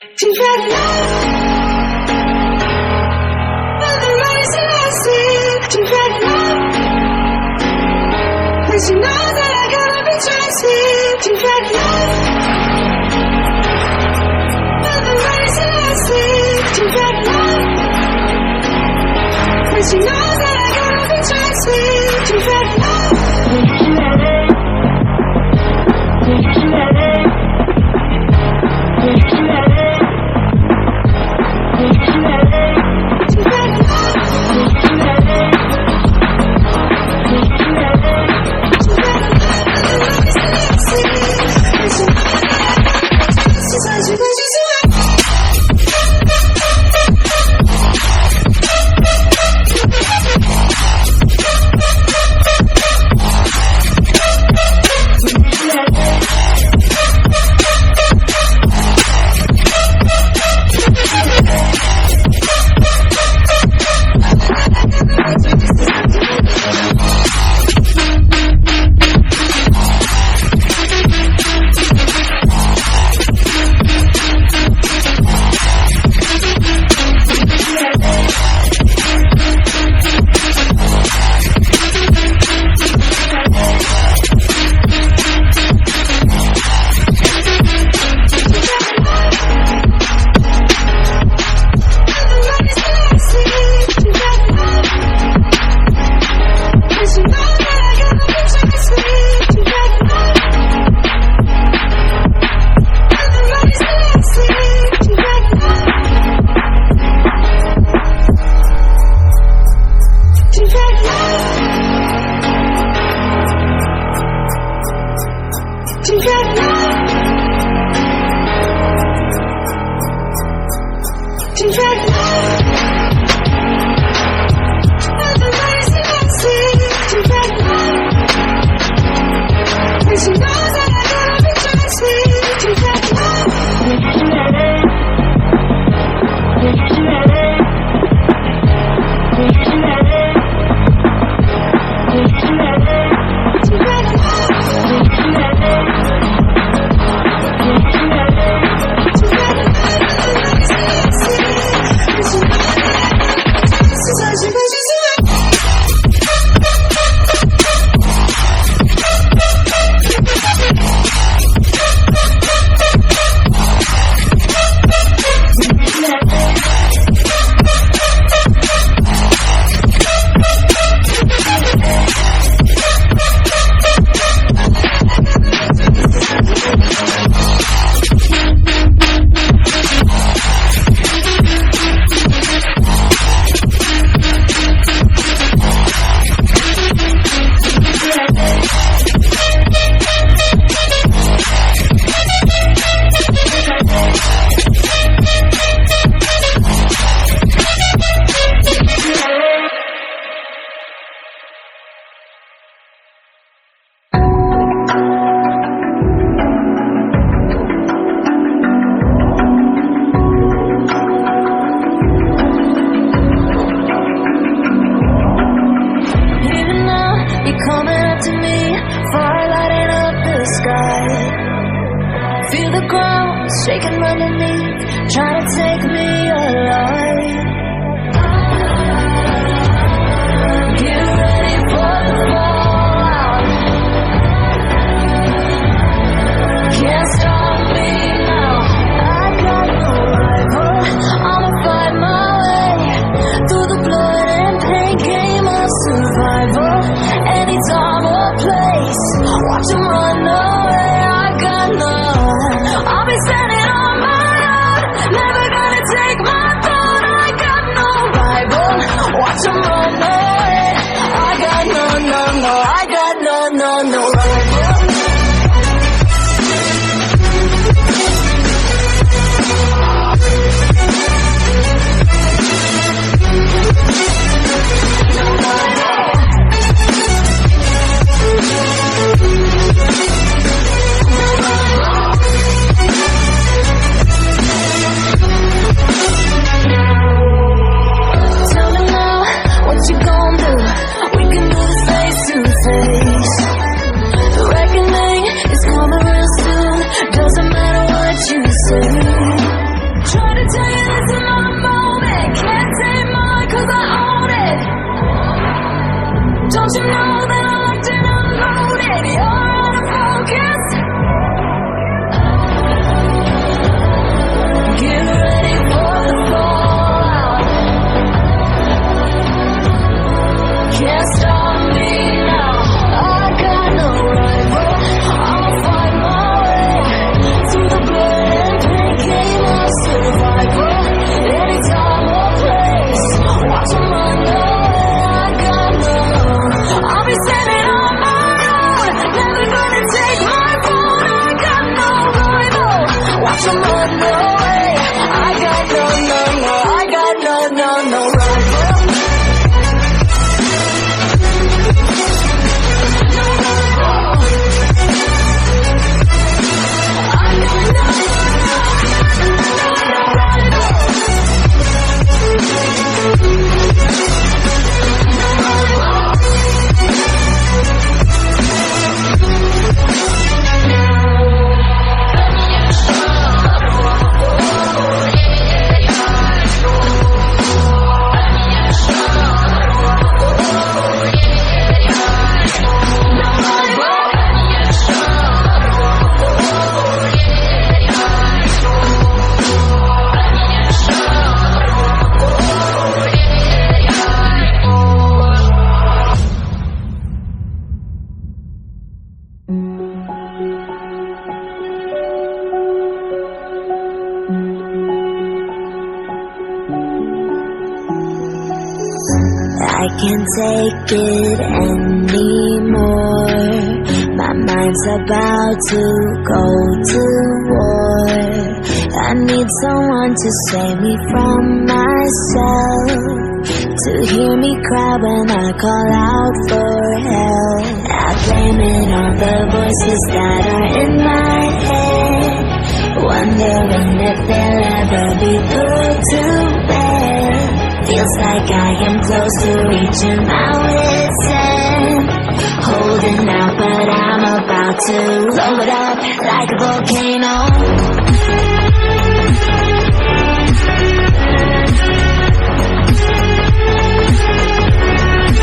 You've had enough of the lies that I said. You've had enough, 'cause you know that I gotta be trusted. You've had enough of the lies that I said. You've had enough, 'cause you know that I gotta be trusted. You've had enough. I'll be standing on my own, never gonna take my throne. I got Try to tell you this in my moment. Can't say mine 'cause I own it. Don't you know that I locked and unloaded? You're out of focus. Get ready for the fallout. Can't stop me now. I got no rival. I'll find my way through the blood and pain. Game of survival. Any time or place. Watch 'em run away. I got no. I'll be standing on my own. Never gonna take my phone. I got no rival. Watch 'em run away. I got no, I got no rival. I can't take it anymore. My mind's about to go to war. I need someone to save me from myself, to hear me cry when I call out for help. I blame it on the voices that are in my head, wondering if they'll ever be put to bed. Feels like I am close to reaching my wit's end, holding out, but I'm about to blow it up like a volcano.